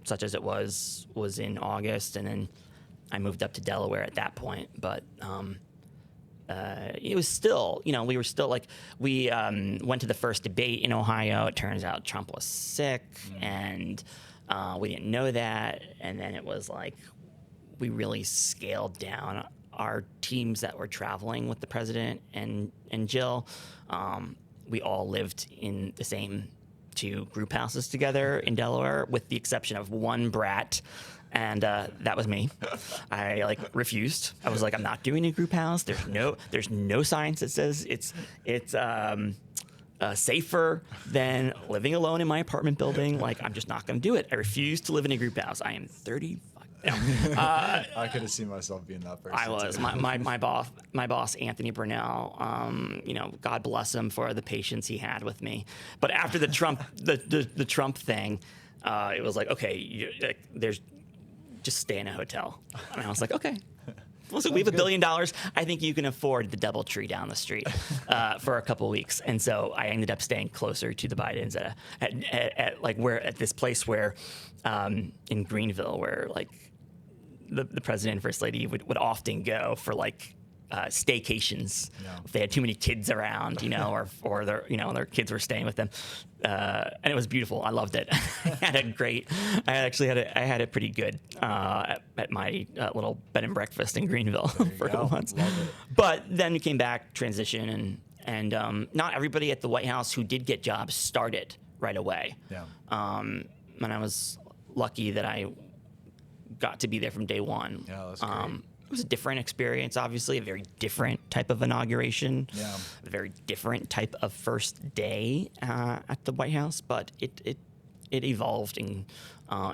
S2: such as it was in August, and then I moved up to Delaware at that point. But it was still, we were still like, we went to the first debate in Ohio. It turns out Trump was sick, and we didn't know that. And then it was like, we really scaled down our teams that were traveling with the president and Jill. We all lived in the same 2 group houses together in Delaware, with the exception of one brat, and that was me. I refused. I was like, I'm not doing a group house. There's no science that says it's safer than living alone in my apartment building. Like, I'm just not going to do it. I refuse to live in a group house. I am 35. No.
S1: I could have seen myself being that person.
S2: I was.
S1: Too.
S2: My boss, Anthony Brunell, God bless him for the patience he had with me. But after the Trump, the Trump thing, it was like, okay, there's just stay in a hotel. And I was like, okay. Well, so we have $1 billion. I think you can afford the DoubleTree down the street for a couple weeks. And so I ended up staying closer to the Bidens at this place where in Greenville, where like the president and first lady would often go for like staycations if they had too many kids around, or their kids were staying with them, and it was beautiful. I loved it. I had it pretty good at my little bed and breakfast in Greenville for a couple months. But then we came back, transition, and not everybody at the White House who did get jobs started right away.
S1: Yeah.
S2: And I was lucky that I got to be there from day one.
S1: Yeah, that's great.
S2: It was a different experience, obviously, a very different type of inauguration, a very different type of first day at the White House, but it evolved and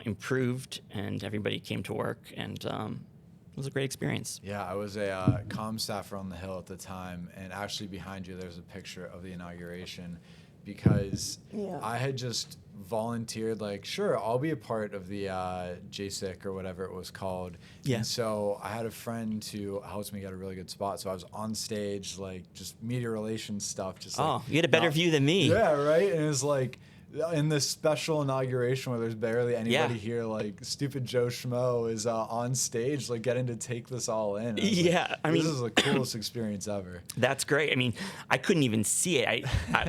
S2: improved, and everybody came to work, and it was a great experience.
S1: Yeah, I was a comm staffer on the Hill at the time, and actually behind you there's a picture of the inauguration, because I had just volunteered, like, sure, I'll be a part of the JSIC or whatever it was called.
S2: Yeah.
S1: And so I had a friend who helped me get a really good spot. So I was on stage, like, just media relations stuff. Just
S2: You had a better view than me.
S1: Yeah, right? And it was like, in this special inauguration where there's barely anybody here, like, stupid Joe Schmo is on stage, like, getting to take this all in.
S2: Yeah,
S1: I mean, this is the coolest experience ever.
S2: That's great. I mean, I couldn't even see it.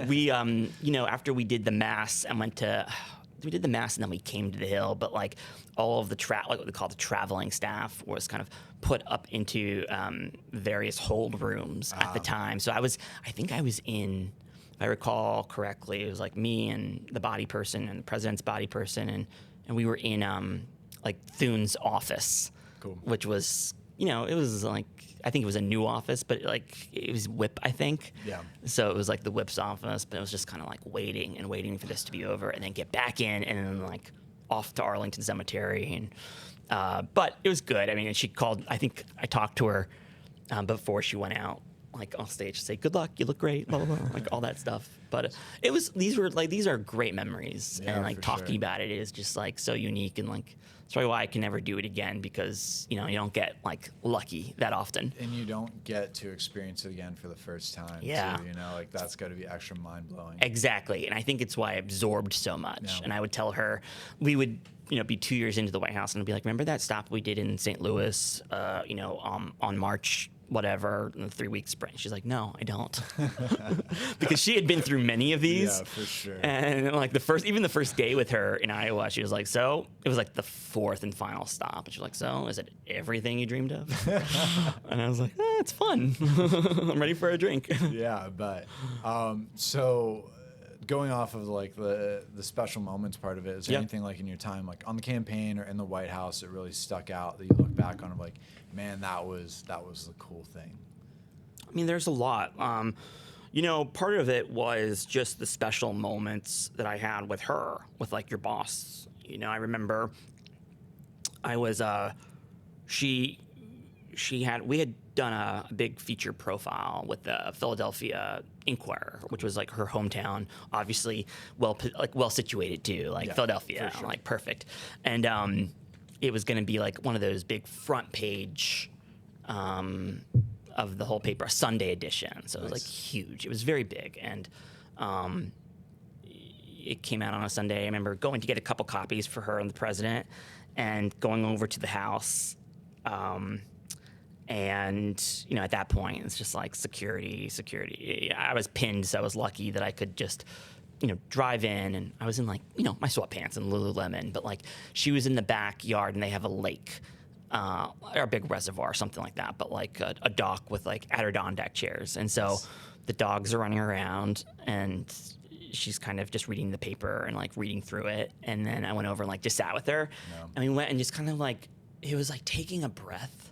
S2: We, after we did the mass and we did the mass and then we came to the Hill, but like all of the like what we call the traveling staff was kind of put up into various hold rooms at the time. So I think I was in, if I recall correctly, it was like me and the body person and the president's body person, and we were in like Thune's office.
S1: Cool.
S2: which was, it was like, I think it was a new office, but like it was WHIP, I think.
S1: Yeah.
S2: So it was like the WHIP's office, but it was just kind of like waiting and waiting for this to be over and then get back in and then like off to Arlington Cemetery. And but it was good. I mean, and she called, I think I talked to her before she went out, like on stage, to say, good luck, you look great, blah, blah, blah, like all that stuff. But these are great memories.
S1: Yeah,
S2: and like
S1: for
S2: talking
S1: sure.
S2: about it is just like so unique, and like, that's probably why I can never do it again, because, you don't get like lucky that often.
S1: And you don't get to experience it again for the first time.
S2: Yeah.
S1: Too, like that's got to be extra mind blowing.
S2: Exactly. And I think it's why I absorbed so much.
S1: Yeah.
S2: And I would tell her, we would, be 2 years into the White House and I'd be like, remember that stop we did in St. Louis, on March whatever, in the 3-week sprint? She's like, no, I don't. Because she had been through many of these.
S1: Yeah, for sure.
S2: And like the first day with her in Iowa, she was like, so it was like the 4th and final stop. And she's like, so is it everything you dreamed of? And I was like, it's fun. I'm ready for a drink.
S1: Yeah, but so going off of like the special moments part of it, is there
S2: Yep.
S1: anything like in your time, like on the campaign or in the White House, that really stuck out that you look back on of like, man, that was the cool thing?
S2: I mean, there's a lot. Part of it was just the special moments that I had with her, with like your boss. I remember I was, we had done a big feature profile with the Philadelphia Inquirer, which was like her hometown, obviously well situated too, like
S1: Yeah,
S2: Philadelphia,
S1: for sure.
S2: like perfect. And it was going to be like one of those big front page of the whole paper, a Sunday edition. So it was like huge. It was very big. And it came out on a Sunday. I remember going to get a couple copies for her and the president and going over to the house. And, at that point, it's just like security. I was pinned, so I was lucky that I could just, drive in. And I was in like, my sweatpants and Lululemon. But like, she was in the backyard and they have a lake, or a big reservoir, something like that. But like a dock with like Adirondack chairs. And so the dogs are running around and she's kind of just reading the paper and like reading through it. And then I went over and like just sat with her.
S1: Yeah.
S2: And we went and just kind of like, it was like taking a breath.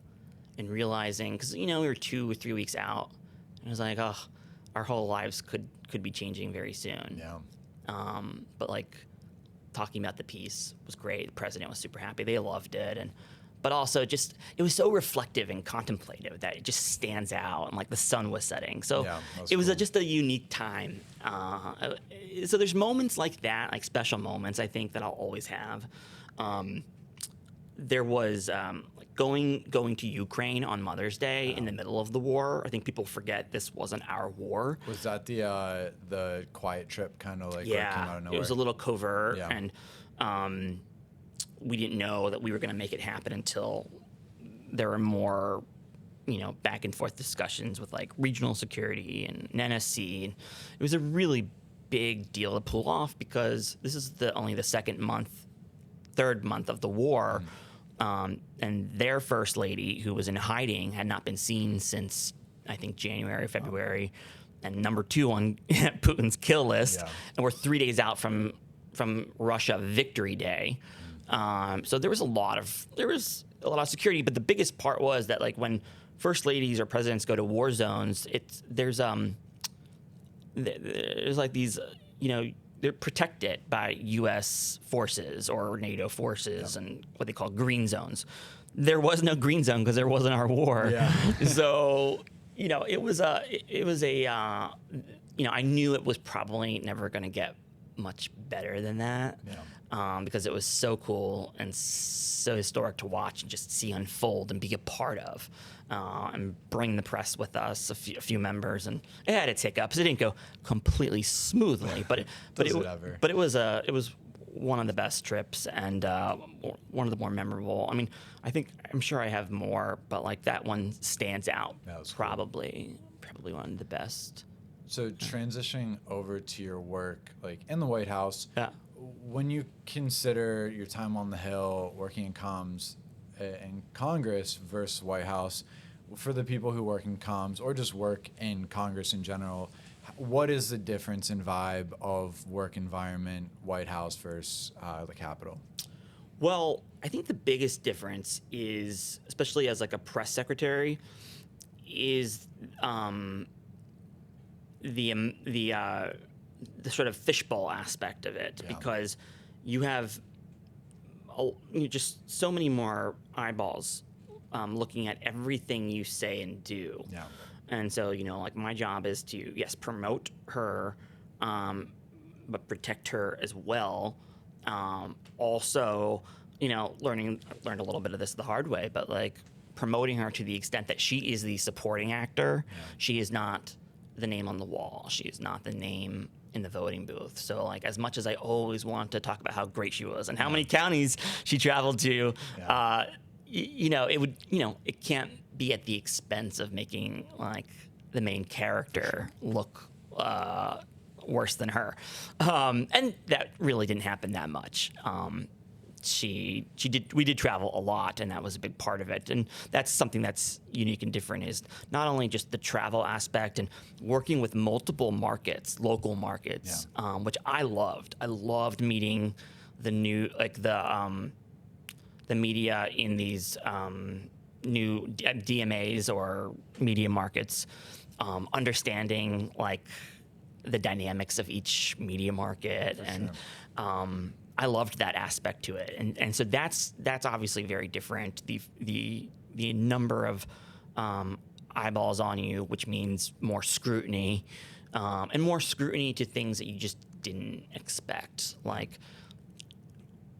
S2: And realizing, because we were 2 or 3 weeks out, and I was like, oh, our whole lives could be changing very soon.
S1: Yeah.
S2: But like talking about the piece was great. The president was super happy. They loved it, but also just it was so reflective and contemplative that it just stands out. And like the sun was setting, so
S1: Yeah,
S2: it was
S1: cool.
S2: just a unique time. So there's moments like that, like special moments, I think that I'll always have. There was going to Ukraine on Mother's Day in the middle of the war. I think people forget this wasn't our war.
S1: Was that the quiet trip kind of like where it came out of nowhere?
S2: It was a little covert,
S1: Yeah.
S2: and we didn't know that we were going to make it happen until there were more, back and forth discussions with like regional security and NSC. And it was a really big deal to pull off because this is only the third month of the war. And their first lady, who was in hiding, had not been seen since, I think, January, February, and number 2 on Putin's kill list.
S1: Yeah.
S2: And we're 3 days out from Russia Victory Day. So there was a lot of security, but the biggest part was that like when first ladies or presidents go to war zones, there's like these, they're protected by U.S. forces or NATO forces and what they call green zones. There was no green zone because there wasn't our war.
S1: Yeah.
S2: So, it was I knew it was probably never going to get much better than that.
S1: Yeah.
S2: Because it was so cool and so historic to watch and just see unfold and be a part of, and bring the press with us, a few members, and it had its hiccups. It didn't go completely smoothly, but it was one of the best trips and one of the more memorable. I mean, I'm sure I have more, but like that one stands out.
S1: That was cool.
S2: Probably one of the best.
S1: So transitioning over to your work, like in the White House,
S2: Yeah.
S1: when you consider your time on the Hill, working in comms in Congress versus White House, for the people who work in comms or just work in Congress in general, what is the difference in vibe of work environment, White House versus the Capitol?
S2: Well, I think the biggest difference is, especially as like a press secretary, is the sort of fishbowl aspect of it, because you have just so many more eyeballs looking at everything you say and do.
S1: Yeah.
S2: And so, like my job is to, yes, promote her, but protect her as well. Also, learned a little bit of this the hard way, but like promoting her to the extent that she is the supporting actor. Yeah. She is not the name on the wall. She is not the name in the voting booth. So like, as much as I always want to talk about how great she was and how many counties she traveled to, it can't be at the expense of making like the main character look worse than her. And that really didn't happen that much. We did travel a lot, and that was a big part of it. And that's something that's unique and different, is not only just the travel aspect and working with multiple markets, local markets, which I loved. I loved meeting the media in these new DMAs or media markets, understanding like the dynamics of each media market. For and sure. I loved that aspect to it, and so that's obviously very different. The number of eyeballs on you, which means more scrutiny, and more scrutiny to things that you just didn't expect. Like,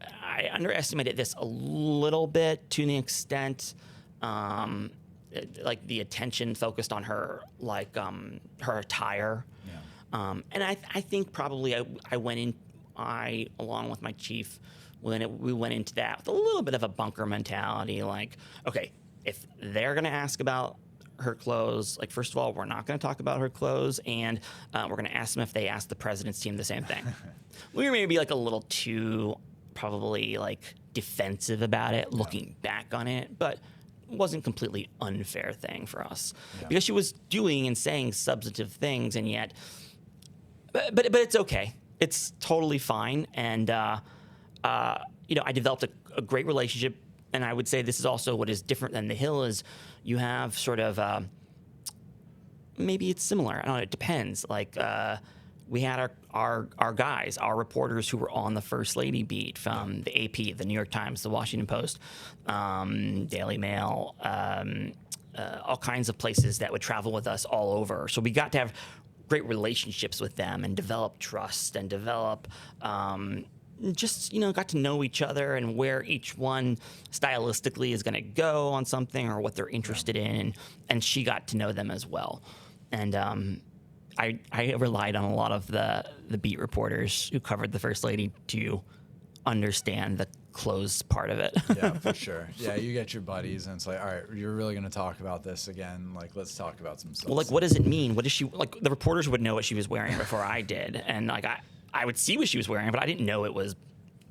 S2: I underestimated this a little bit to the extent, like the attention focused on her, like her attire, and I think probably I went in. Along with my chief, we went into that with a little bit of a bunker mentality. Like, okay, if they're going to ask about her clothes, like, first of all, we're not going to talk about her clothes, and we're going to ask them if they asked the president's team the same thing. We were maybe like a little too probably like defensive about it, looking back on it, but it wasn't completely unfair thing for us because she was doing and saying substantive things, and yet, but it's okay. It's totally fine, and I developed a great relationship. And I would say this is also what is different than The Hill is you have sort of maybe it's similar. I don't know. It depends. Like we had our guys, our reporters who were on the First Lady beat from the AP, the New York Times, the Washington Post, Daily Mail, all kinds of places that would travel with us all over. So we got to have great relationships with them and develop trust and develop got to know each other and where each one stylistically is going to go on something or what they're interested in, and she got to know them as well. And I relied on a lot of the beat reporters who covered the First Lady to understand the clothes part of it.
S1: Yeah, for sure. Yeah, you get your buddies, and it's like, all right, you're really going to talk about this again. Like, let's talk about some stuff.
S2: Well, like, what does it mean? What is she like? The reporters would know what she was wearing before I did, and like I would see what she was wearing, but I didn't know it was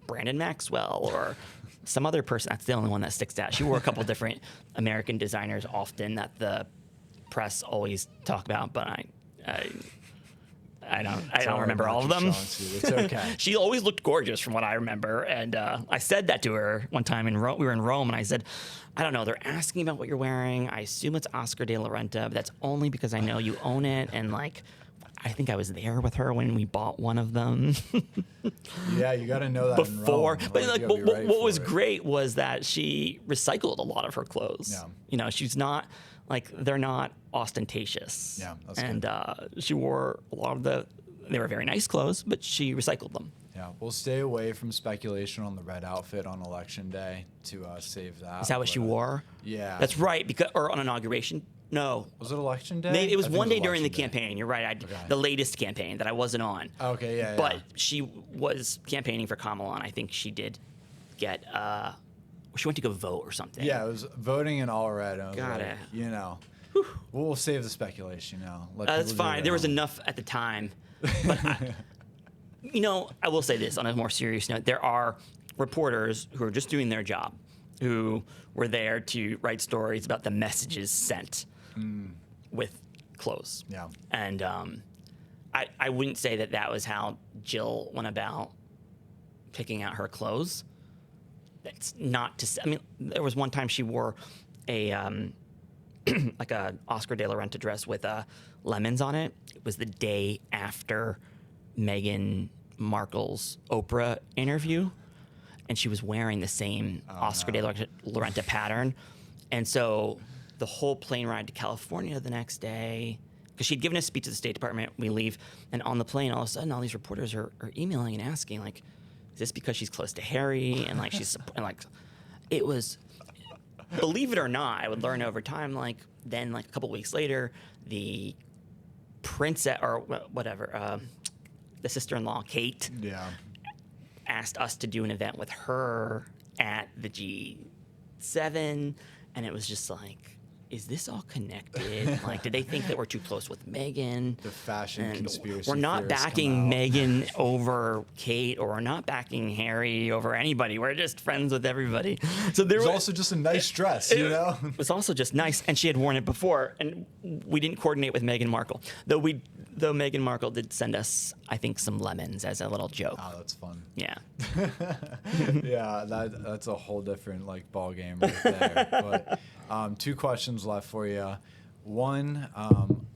S2: Brandon Maxwell or some other person. That's the only one that sticks out. She wore a couple different American designers often that the press always talk about, but I don't remember all of them.
S1: It's okay.
S2: She always looked gorgeous from what I remember. And I said that to her one time in Rome. We were in Rome, and I said, I don't know, they're asking about what you're wearing. I assume it's Oscar de la Renta, but that's only because I know you own it. And like, I think I was there with her when we bought one of them.
S1: Yeah, you got to know that
S2: before.
S1: In Rome.
S2: But like, what was great was that she recycled a lot of her clothes.
S1: Yeah.
S2: She's not like, they're not ostentatious.
S1: Yeah, that's
S2: and
S1: good.
S2: She wore a lot of they were very nice clothes, but she recycled them.
S1: Yeah, we'll stay away from speculation on the red outfit on Election Day to save that.
S2: Is that what she wore?
S1: Yeah.
S2: That's right, or on Inauguration. No.
S1: Was it Election Day?
S2: Maybe it was one day during the campaign. You're right.
S1: Okay.
S2: The latest campaign that I wasn't on.
S1: Okay, yeah.
S2: But she was campaigning for Kamala, and I think she did get, she went to go vote or something.
S1: Yeah, it was voting in all red.
S2: Got it.
S1: We'll save the speculation now.
S2: That's fine. There was enough at the time. But I will say this on a more serious note. There are reporters who are just doing their job, who were there to write stories about the messages sent with clothes.
S1: Yeah.
S2: And I wouldn't say that was how Jill went about picking out her clothes. That's not to. I mean, there was one time she wore a like a Oscar de la Renta dress with lemons on it. It was the day after Meghan Markle's Oprah interview, and she was wearing the same Oscar de la Renta pattern. And so the whole plane ride to California the next day, because she'd given a speech to the State Department, we leave, and on the plane, all of a sudden, all these reporters are emailing and asking, like, is this because she's close to Harry? And like and like, it was, believe it or not, I would learn over time. Like then, like a couple weeks later, the princess or whatever, the sister-in-law Kate, asked us to do an event with her at the G7, and it was just like, is this all connected? Like, did they think that we're too close with Meghan?
S1: The fashion conspiracy.
S2: We're not backing Meghan over Kate, or we're not backing Harry over anybody. We're just friends with everybody. So there was
S1: also just a nice dress, you know?
S2: It was also just nice, and she had worn it before, and we didn't coordinate with Meghan Markle. Though Meghan Markle did send us, I think, some lemons as a little joke.
S1: Oh, that's fun.
S2: Yeah.
S1: Yeah, that's a whole different like ball game right there. But two questions left for you. One,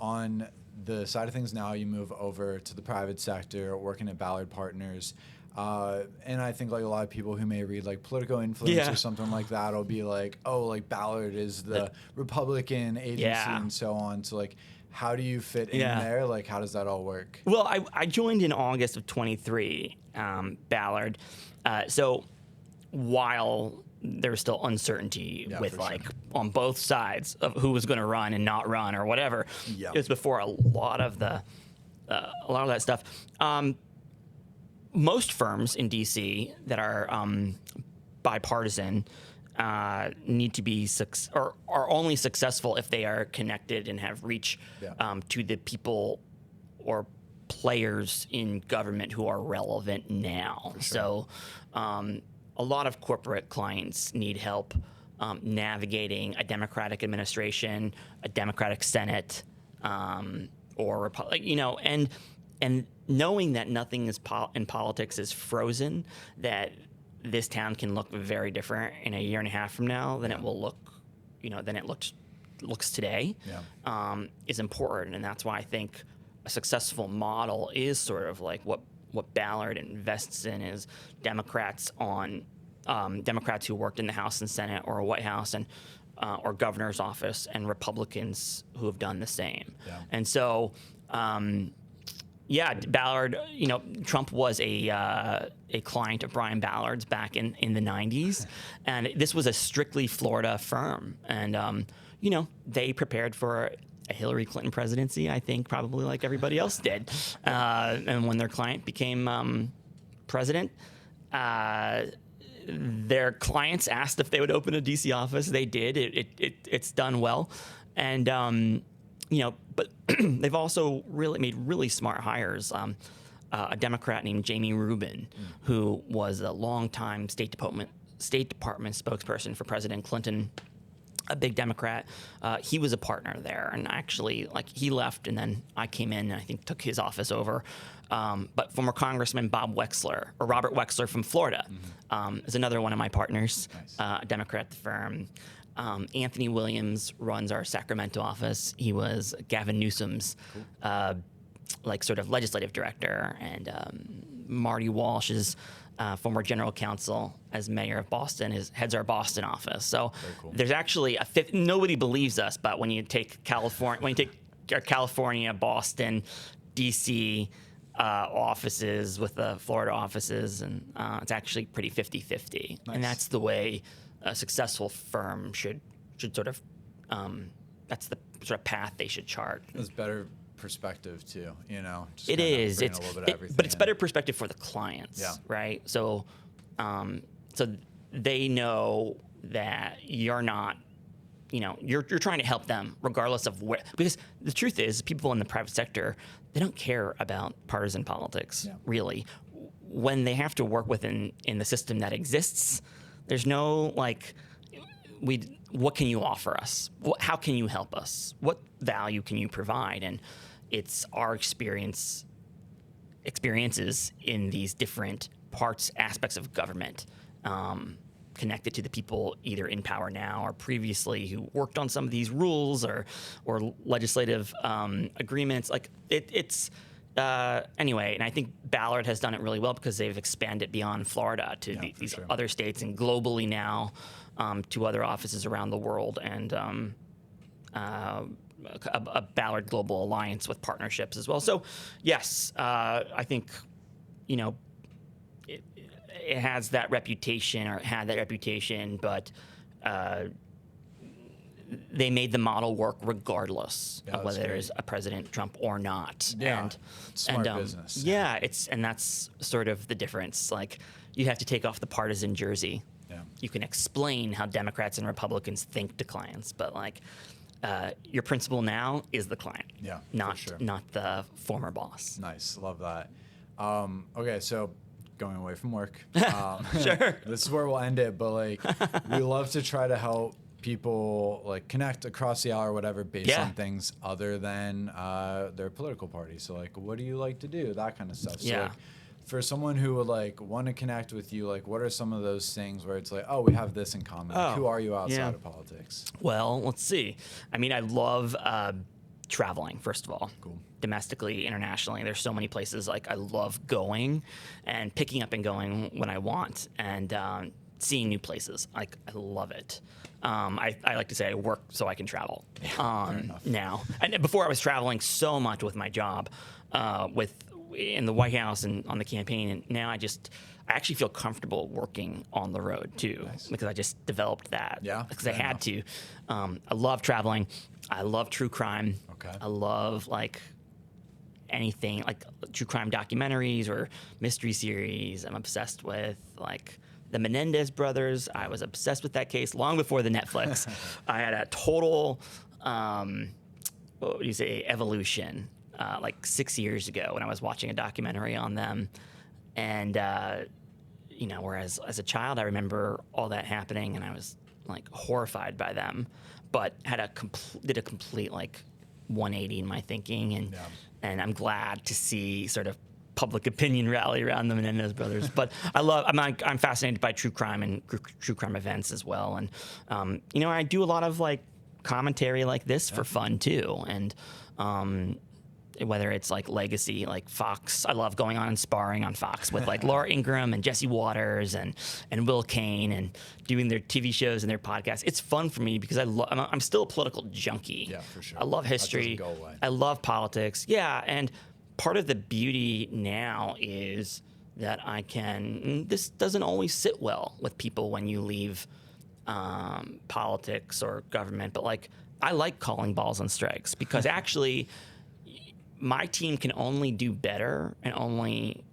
S1: on the side of things now, you move over to the private sector, working at Ballard Partners. And I think like a lot of people who may read like Political Influence or something like that will be like, oh, like Ballard is the Republican agency and so on. So like, how do you fit in there? Like, how does that all work?
S2: Well, I joined in August of 23, Ballard. So while there was still uncertainty with like on both sides of who was going to run and not run or whatever, it was before a lot of that stuff. Most firms in DC that are bipartisan need to be or are only successful if they are connected and have reach to the people or players in government who are relevant now. So a lot of corporate clients need help navigating a Democratic administration, a Democratic Senate, or Republic, and knowing that nothing in politics is frozen, that this town can look very different in a year and a half from now than it will look, than it looks today, is important. And that's why I think a successful model is sort of like what Ballard invests in is Democrats who worked in the House and Senate or White House and or governor's office, and Republicans who have done the same. And so, Ballard, Trump was a client of Brian Ballard's back in the 90s, and this was a strictly Florida firm. And, they prepared for a Hillary Clinton presidency, I think, probably like everybody else did. And when their client became president, their clients asked if they would open a DC office. They did. It's done well. And, but they've also really made really smart hires. A Democrat named Jamie Rubin, who was a longtime State Department spokesperson for President Clinton, a big Democrat. He was a partner there, and actually, like, he left, and then I came in and I think took his office over. But former Congressman Robert Wexler from Florida, is another one of my partners, a Democrat at the firm. Anthony Williams runs our Sacramento office. He was Gavin Newsom's sort of legislative director, and Marty Walsh is former general counsel as mayor of Boston, heads our Boston office. So there's actually nobody believes us, but when you take our California, Boston, DC offices with the Florida offices, and it's actually pretty 50-50. And that's the way a successful firm should sort of, that's the sort of path they should chart.
S1: It's better perspective too, just
S2: it is.
S1: It's a little bit of everything,
S2: but it's better perspective for the clients, right? So, so they know that you're not, you're trying to help them regardless of where, because the truth is, people in the private sector, they don't care about partisan politics really. When they have to work within the system that exists, there's no what can you offer us? How can you help us? What value can you provide? And it's our experiences in these different aspects of government connected to the people either in power now or previously who worked on some of these rules or legislative agreements. Like it's anyway, and I think Ballard has done it really well because they've expanded beyond Florida to these other states and globally now to other offices around the world, and a Ballard Global Alliance with partnerships as well. So yes, I think, you know, it has that reputation, or it had that reputation, but they made the model work regardless of whether there's a President Trump or not.
S1: Yeah,
S2: and,
S1: smart business.
S2: Yeah, and that's sort of the difference. Like, you have to take off the partisan jersey.
S1: Yeah.
S2: You can explain how Democrats and Republicans think to clients, but like, your principal now is the client.
S1: Yeah,
S2: not
S1: for sure.
S2: not the former boss.
S1: Nice, love that. Okay, so going away from work.
S2: Sure.
S1: This is where we'll end it, but like, we love to try to help people like connect across the aisle or whatever based on things other than their political party. So like, what do you like to do? That kind of stuff. So like, for someone who would like want to connect with you, like, what are some of those things where it's like, oh, we have this in common? Like, who are you outside of politics?
S2: Well, let's see. I mean, I love traveling, first of all.
S1: Cool.
S2: Domestically, internationally. There's so many places like I love going and picking up and going when I want, and seeing new places. Like, I love it. I like to say I work so I can travel now. And before I was traveling so much with my job, in the White House and on the campaign, and now I actually feel comfortable working on the road too, because I just developed that.
S1: Yeah,
S2: because I had to. I love traveling. I love true crime.
S1: Okay.
S2: I love like anything like true crime documentaries or mystery series. I'm obsessed with like the Menendez brothers. I was obsessed with that case long before the Netflix. I had a total, what would you say, evolution. Like 6 years ago when I was watching a documentary on them. And, you know, whereas as a child, I remember all that happening and I was like horrified by them, but did a complete like 180 in my thinking. And I'm glad to see sort of public opinion rally around the Menendez brothers. But I'm fascinated by true crime and true crime events as well. And, you know, I do a lot of like commentary like this for fun too. And, whether it's like legacy, like Fox, I love going on and sparring on Fox with like Laura Ingraham and Jesse Waters and Will Cain and doing their TV shows and their podcasts. It's fun for me because I'm still a political junkie.
S1: Yeah, for sure.
S2: I love history.
S1: That doesn't go away.
S2: I love politics. Yeah, and part of the beauty now is that this doesn't always sit well with people when you leave politics or government, but like I like calling balls and strikes because actually my team can only do better and only,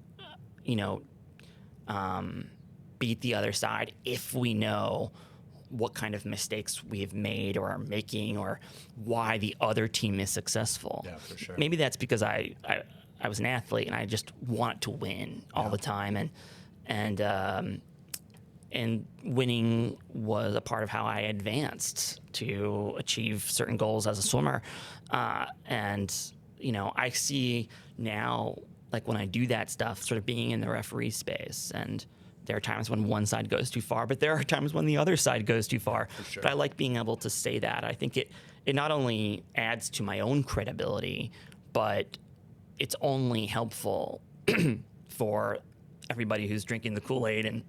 S2: beat the other side if we know what kind of mistakes we've made or are making or why the other team is successful.
S1: Yeah, for sure.
S2: Maybe that's because I was an athlete and I just want to win all the time, and winning was a part of how I advanced to achieve certain goals as a swimmer, and I see now, like when I do that stuff, sort of being in the referee space, and there are times when one side goes too far, but there are times when the other side goes too far.
S1: For sure.
S2: But I like being able to say that. I think it not only adds to my own credibility, but it's only helpful for everybody who's drinking the Kool-Aid and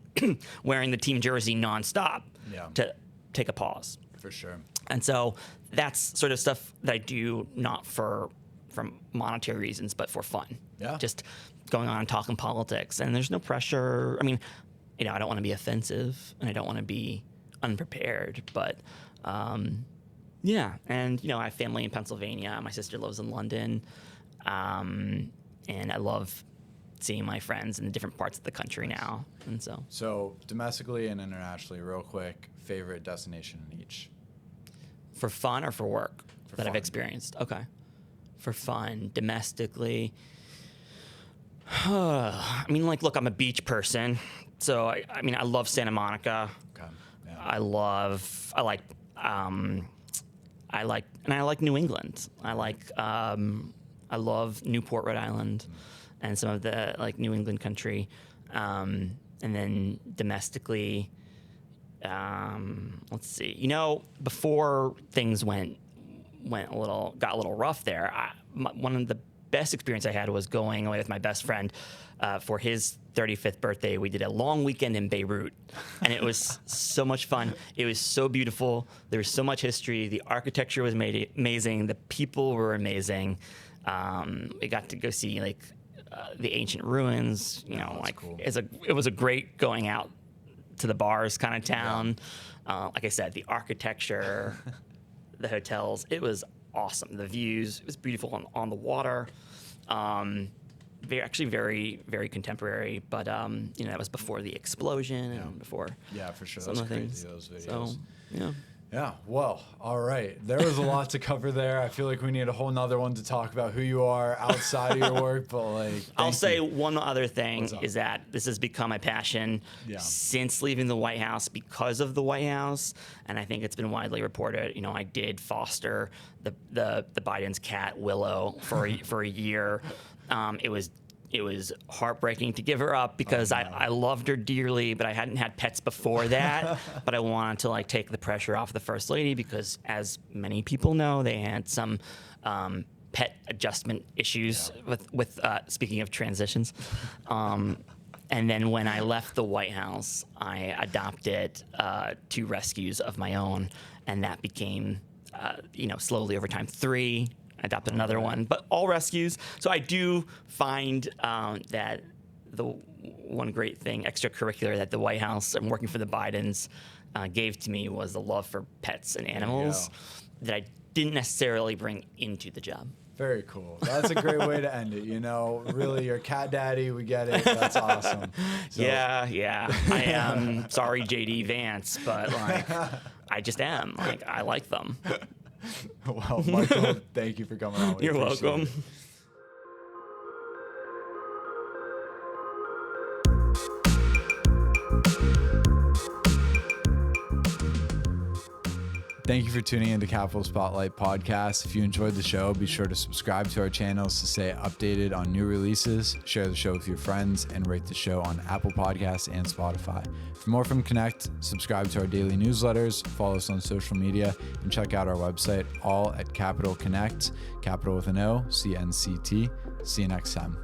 S2: wearing the team jersey nonstop to take a pause.
S1: For sure.
S2: And so that's sort of stuff that I do not from monetary reasons, but for fun.
S1: Yeah.
S2: Just going on and talking politics. And there's no pressure. I mean, I don't want to be offensive and I don't want to be unprepared, but yeah. And, I have family in Pennsylvania. My sister lives in London. And I love seeing my friends in different parts of the country now. And
S1: so domestically and internationally, real quick, favorite destination in each?
S2: For fun or for work I've experienced? Okay. For fun, domestically. I mean, look, I'm a beach person, so I love Santa Monica.
S1: Okay. Yeah.
S2: I like New England. I love Newport, Rhode Island, and some of the New England country. And then domestically, let's see. Before things got a little rough there, one of the best experience I had was going away with my best friend for his 35th birthday. We did a long weekend in Beirut, and it was so much fun. It was so beautiful. There was so much history. The architecture was amazing. The people were amazing. We got to go see the ancient ruins.
S1: Cool.
S2: It was a great going out to the bars kind of town. Yeah. Like I said, the architecture, the hotels, it was awesome. The views, it was beautiful on the water. Very, very contemporary, but that was before the explosion and before.
S1: Yeah, for sure.
S2: Some
S1: That's
S2: of the
S1: crazy,
S2: things.
S1: those videos.
S2: So, yeah.
S1: Yeah, well, all right. There was a lot to cover there. I feel like we need a whole nother one to talk about who you are outside of your work, but
S2: I'll say one other thing is that this has become my passion since leaving the White House because of the White House, and I think it's been widely reported. I did foster the Biden's cat Willow for a year. It was heartbreaking to give her up because I loved her dearly, but I hadn't had pets before that. But I wanted to take the pressure off the First Lady because, as many people know, they had some pet adjustment issues with speaking of transitions. And then when I left the White House, I adopted 2 rescues of my own, and that became, slowly over time 3. Adopted another one, but all rescues. So I do find that the one great thing, extracurricular, that the White House and working for the Bidens gave to me was the love for pets and animals that I didn't necessarily bring into the job.
S1: Very cool. That's a great way to end it. Really, you're cat daddy. We get it. That's awesome. So.
S2: Yeah. I am sorry, JD Vance, but I just am. I like them.
S1: Well, Michael, thank you for coming on.
S2: You're welcome.
S1: Thank you for tuning into Capital Spotlight Podcast. If you enjoyed the show, be sure to subscribe to our channels to stay updated on new releases, share the show with your friends, and rate the show on Apple Podcasts and Spotify. For more from Connect, subscribe to our daily newsletters, follow us on social media, and check out our website, all at Capital Connect, capital with an O, CNCT. See you next time.